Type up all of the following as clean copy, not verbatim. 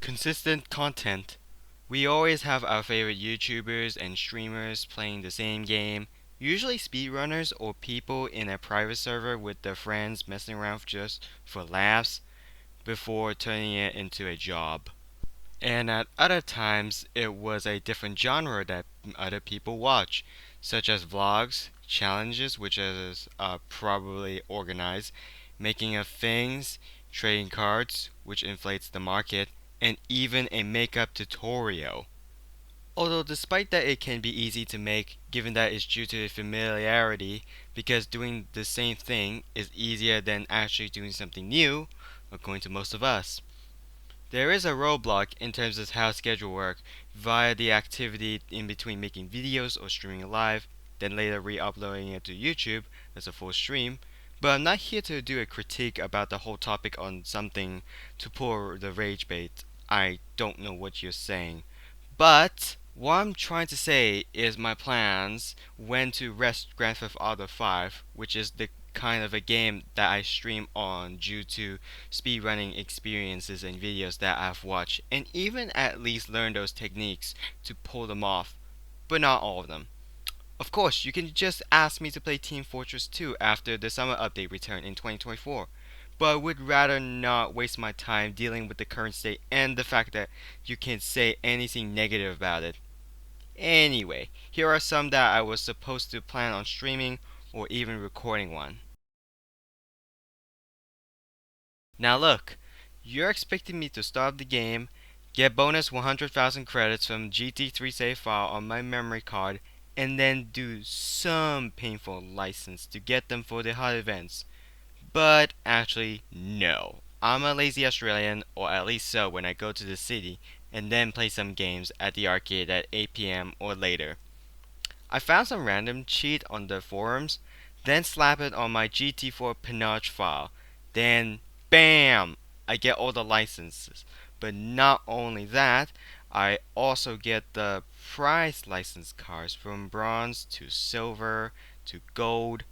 Consistent content. We always have our favorite YouTubers and streamers playing the same game, usually speedrunners or people in a private server with their friends messing around just for laughs before turning it into a job. And at other times, it was a different genre that other people watch, such as vlogs, challenges, which is probably organized, making of things, trading cards, which inflates the market, and even a makeup tutorial. Although despite that it can be easy to make, given that it's due to familiarity, because doing the same thing is easier than actually doing something new, according to most of us. There is a roadblock in terms of how schedule work via the activity in between making videos or streaming live, then later re-uploading it to YouTube as a full stream. But I'm not here to do a critique about the whole topic on something to pull the rage bait. I don't know what you're saying. But what I'm trying to say is my plans when to rest Grand Theft Auto 5, which is the kind of a game that I stream on due to speedrunning experiences and videos that I've watched, and even at least learn those techniques to pull them off, but not all of them. Of course, you can just ask me to play Team Fortress 2 after the summer update return in 2024, but I would rather not waste my time dealing with the current state and the fact that you can't say anything negative about it. Anyway, here are some that I was supposed to plan on streaming or even recording one. Now look, you're expecting me to start the game, get bonus 100,000 credits from GT3 save file on my memory card, and then do some painful license to get them for the hot events. But actually, no. I'm a lazy Australian, or at least so when I go to the city, and then play some games at the arcade at 8 p.m. or later. I found some random cheat on the forums, then slap it on my GT4 Pinoche file. Then, BAM! I get all the licenses. But not only that, I also get the prize license cards from bronze to silver to gold.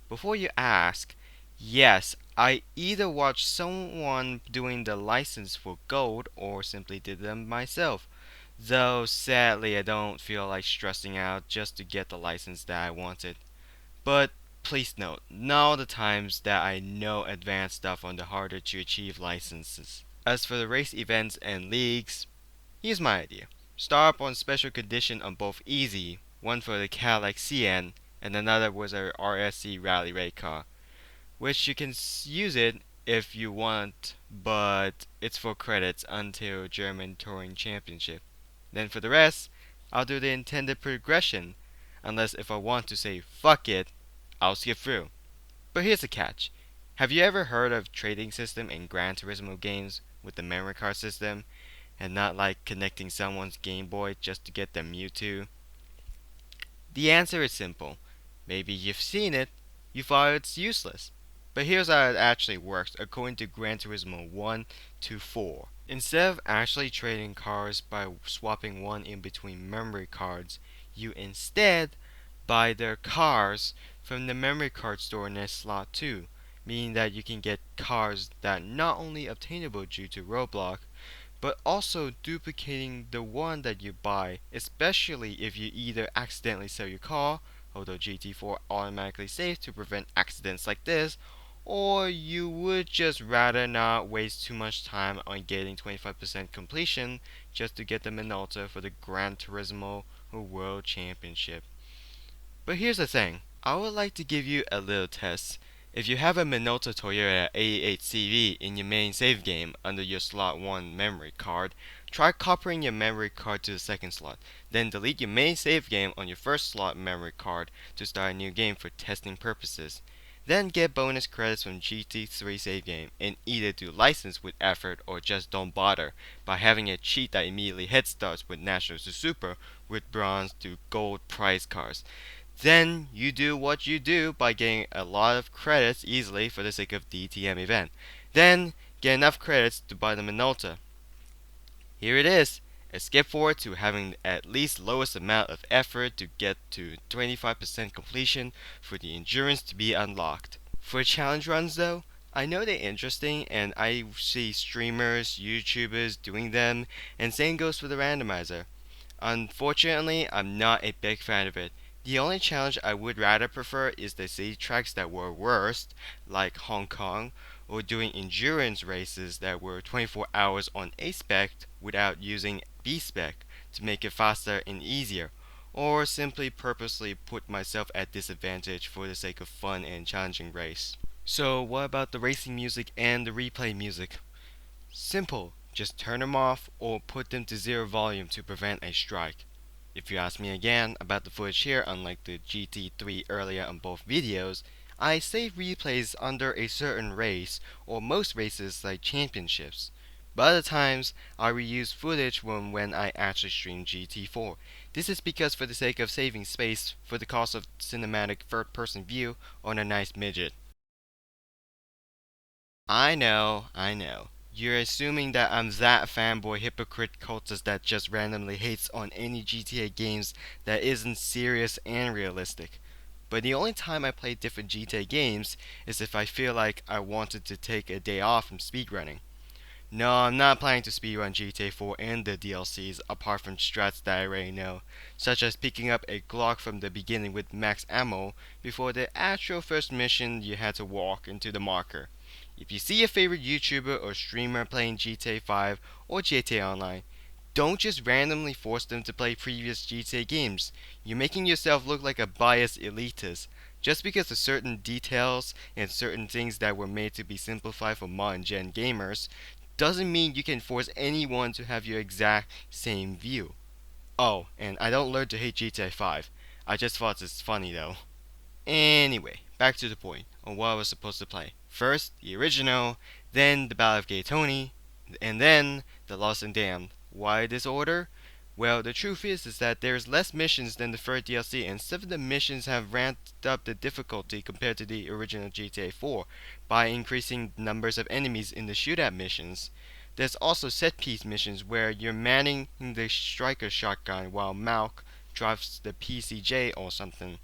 Before you ask, yes, I either watched someone doing the license for gold or simply did them myself. Though sadly I don't feel like stressing out just to get the license that I wanted. But please note, not all the times that I know advanced stuff on the harder to achieve licenses. As for the race events and leagues, here's my idea. Start up on special condition on both easy, one for the Cadillac CN and another was a RSC rally raid car, which you can use it if you want, but it's for credits until German Touring Championship. Then for the rest, I'll do the intended progression, unless if I want to say fuck it, I'll skip through. But here's the catch. Have you ever heard of trading system in Gran Turismo games with the memory card system, and not like connecting someone's Game Boy just to get their Mewtwo? The answer is simple. Maybe you've seen it, you thought it's useless. But here's how it actually works according to Gran Turismo 1 to 4. Instead of actually trading cards by swapping one in between memory cards, you instead buy their cars from the memory card store in slot 2, meaning that you can get cars that not only obtainable due to roadblock, but also duplicating the one that you buy, especially if you either accidentally sell your car, although GT4 automatically saves to prevent accidents like this, or you would just rather not waste too much time on getting 25% completion just to get the Minolta for the Gran Turismo World Championship. But here's the thing, I would like to give you a little test. If you have a Minolta Toyota 88CV in your main save game under your slot 1 memory card, try copying your memory card to the second slot, then delete your main save game on your first slot memory card to start a new game for testing purposes. Then get bonus credits from GT3 save game and either do license with effort or just don't bother by having a cheat that immediately head starts with National to Super with bronze to gold prize cards. Then you do what you do by getting a lot of credits easily for the sake of DTM event. Then get enough credits to buy the Minolta. Here it is. Skip forward to having at least lowest amount of effort to get to 25% completion for the endurance to be unlocked. For challenge runs though, I know they're interesting, and I see streamers, YouTubers doing them, and same goes for the randomizer. Unfortunately, I'm not a big fan of it. The only challenge I would rather prefer is the city tracks that were worst, like Hong Kong, or doing endurance races that were 24 hours on A spec without using B spec to make it faster and easier, or simply purposely put myself at disadvantage for the sake of fun and challenging race. So, what about the racing music and the replay music? Simple, just turn them off or put them to zero volume to prevent a strike. If you ask me again about the footage here, unlike the GT3 earlier on both videos, I save replays under a certain race or most races like championships. But other times, I reuse footage from when I actually stream GT4. This is because for the sake of saving space for the cost of cinematic third-person view on a nice midget. I know. You're assuming that I'm that fanboy hypocrite cultist that just randomly hates on any GTA games that isn't serious and realistic. But the only time I play different GTA games is if I feel like I wanted to take a day off from speedrunning. No, I'm not planning to speedrun GTA 4 and the DLCs apart from strats that I already know, such as picking up a Glock from the beginning with max ammo before the actual first mission you had to walk into the marker. If you see your favorite YouTuber or streamer playing GTA 5 or GTA Online, don't just randomly force them to play previous GTA games. You're making yourself look like a biased elitist. Just because of certain details and certain things that were made to be simplified for modern gen gamers doesn't mean you can force anyone to have your exact same view. Oh, and I don't learn to hate GTA 5. I just thought it's funny though. Anyway, back to the point on what I was supposed to play. First, the original, then the Ballad of Gay Tony, and then the Lost and Damned. Why this order? Well, the truth is that there's less missions than the third DLC, and some of the missions have ramped up the difficulty compared to the original GTA 4 by increasing numbers of enemies in the shootout missions. There's also set piece missions where you're manning the striker shotgun while Malk drives the PCJ or something.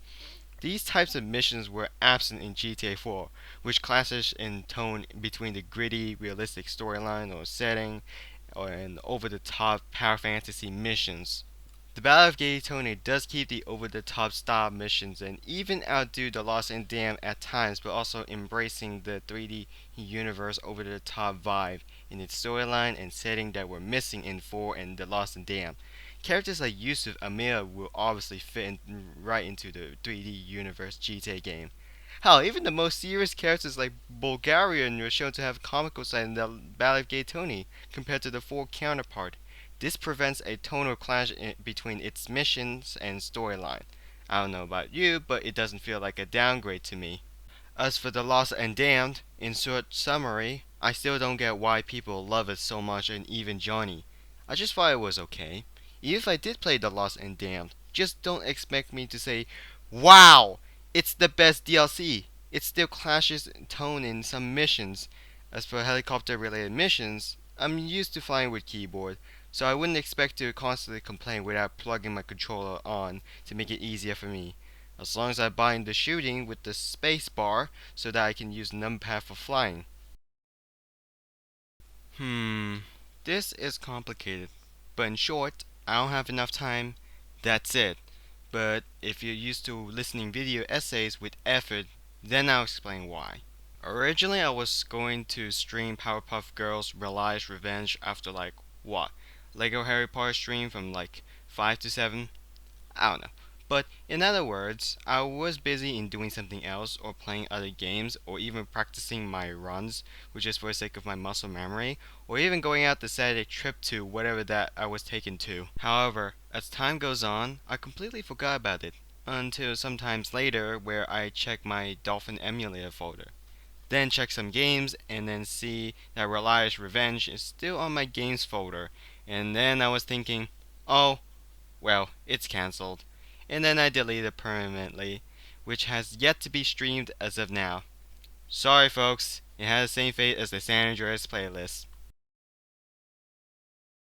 These types of missions were absent in GTA 4, which clashes in tone between the gritty, realistic storyline or setting and over the top power fantasy missions. The Battle of Gay Tony does keep the over the top style missions and even outdo the Lost and Damned at times, but also embracing the 3D universe over the top vibe in its storyline and setting that were missing in 4 and the Lost and Damned. Characters like Yusuf Amir will obviously fit right into the 3D universe GTA game. Hell, even the most serious characters like Bulgarian were shown to have comical side in the Battle of Gay Tony compared to the 4 counterpart. This prevents a tonal clash between its missions and storyline. I don't know about you, but it doesn't feel like a downgrade to me. As for The Lost and Damned, in short summary, I still don't get why people love it so much and even Johnny. I just thought it was okay. Even if I did play The Lost and Damned, just don't expect me to say, wow, it's the best DLC. It still clashes in tone in some missions. As for helicopter related missions, I'm used to flying with keyboard, so I wouldn't expect to constantly complain without plugging my controller on to make it easier for me. As long as I bind the shooting with the space bar so that I can use numpad for flying. Hmm, this is complicated. But in short, I don't have enough time. That's it. But if you're used to listening video essays with effort, then I'll explain why. Originally, I was going to stream Powerpuff Girls Realize Revenge after like what? Lego Harry Potter stream from like 5 to 7? I don't know. But in other words, I was busy in doing something else or playing other games or even practicing my runs, which is for the sake of my muscle memory, or even going out to set a trip to whatever that I was taken to. However, as time goes on, I completely forgot about it until sometimes later where I check my Dolphin emulator folder. Then check some games and then see that Reliance Revenge is still on my games folder. And then I was thinking, oh, well, it's cancelled. And then I deleted it permanently, which has yet to be streamed as of now. Sorry folks, it had the same fate as the San Andreas playlist.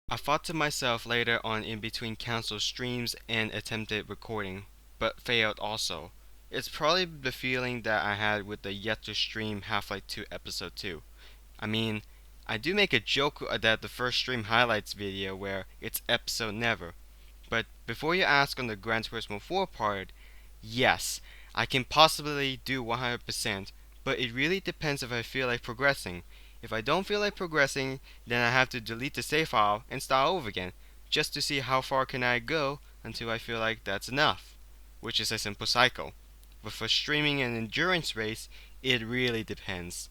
I thought to myself later on in between cancelled streams and attempted recording, but failed also. It's probably the feeling that I had with the yet to stream Half-Life 2 Episode 2. I mean, I do make a joke that the first stream highlights video where it's episode never. But before you ask on the Gran Turismo 4 part, yes, I can possibly do 100%, but it really depends if I feel like progressing. If I don't feel like progressing, then I have to delete the save file and start over again, just to see how far can I go until I feel like that's enough, which is a simple cycle. But for streaming an endurance race, it really depends.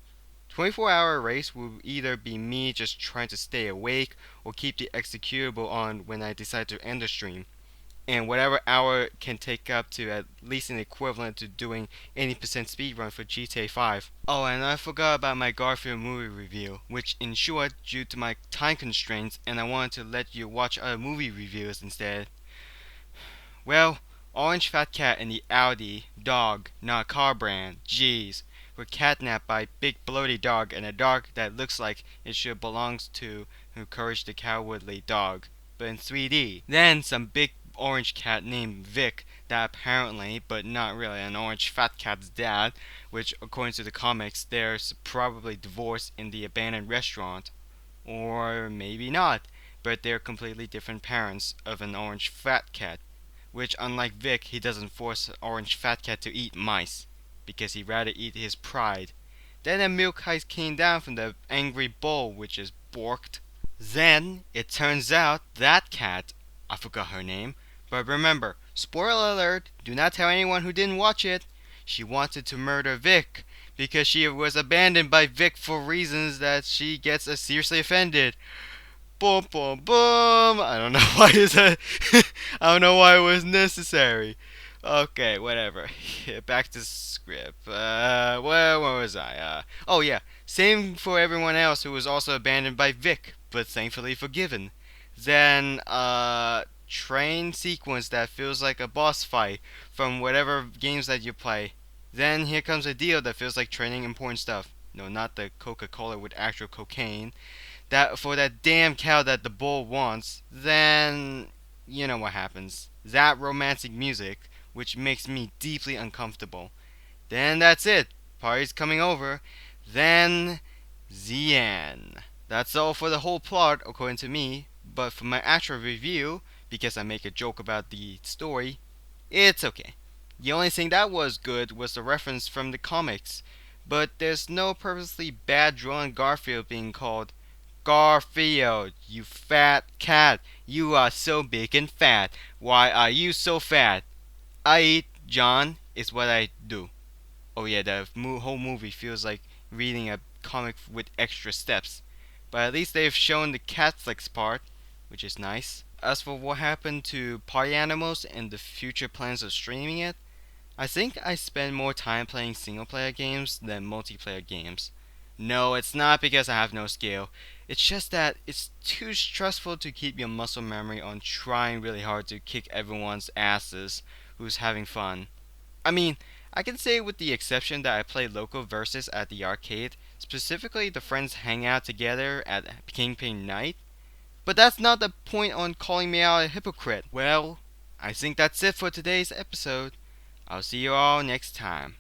24-hour race will either be me just trying to stay awake or keep the executable on when I decide to end the stream. And whatever hour can take up to at least an equivalent to doing 80% speedrun for GTA 5. Oh, and I forgot about my Garfield movie review, which in short, due to my time constraints and I wanted to let you watch other movie reviews instead. Well, Orange Fat Cat and the Audi dog, not car brand, jeez, were catnapped by Big Bloaty Dog and a dog that looks like it should belongs to Courage the Cowardly Dog, but in 3D. Then some big orange cat named Vic that apparently, but not really, an orange fat cat's dad, which according to the comics, they're probably divorced in the abandoned restaurant. Or maybe not, but they're completely different parents of an orange fat cat, which unlike Vic, he doesn't force orange fat cat to eat mice, because he'd rather eat his pride. Then a milk heist came down from the angry bull, which is borked. Then, it turns out that cat, I forgot her name, but remember, spoiler alert, do not tell anyone who didn't watch it, she wanted to murder Vic, because she was abandoned by Vic for reasons that she gets seriously offended. Boom, boom, boom. I don't know why is that. I don't know why it was necessary. Okay, whatever. Back to script. Where was I? Oh yeah. Same for everyone else who was also abandoned by Vic, but thankfully forgiven. Then, train sequence that feels like a boss fight from whatever games that you play. Then here comes a deal that feels like training important stuff. No, not the Coca-Cola with actual cocaine. That for that damn cow that the bull wants, then you know what happens. That romantic music, which makes me deeply uncomfortable. Then that's it. Party's coming over. Then the end. That's all for the whole plot, according to me. But for my actual review, because I make a joke about the story, it's okay. The only thing that was good was the reference from the comics. But there's no purposely bad drawn Garfield being called Garfield, you fat cat. You are so big and fat. Why are you so fat? I eat, John, is what I do. Oh yeah, the whole movie feels like reading a comic with extra steps. But at least they've shown the cat flicks part, which is nice. As for what happened to Party Animals and the future plans of streaming it, I think I spend more time playing single player games than multiplayer games. No, it's not because I have no skill. It's just that it's too stressful to keep your muscle memory on trying really hard to kick everyone's asses who's having fun. I mean, I can say with the exception that I play local versus at the arcade, specifically the friends hang out together at Kingpin Night. But that's not the point on calling me out a hypocrite. Well, I think that's it for today's episode. I'll see you all next time.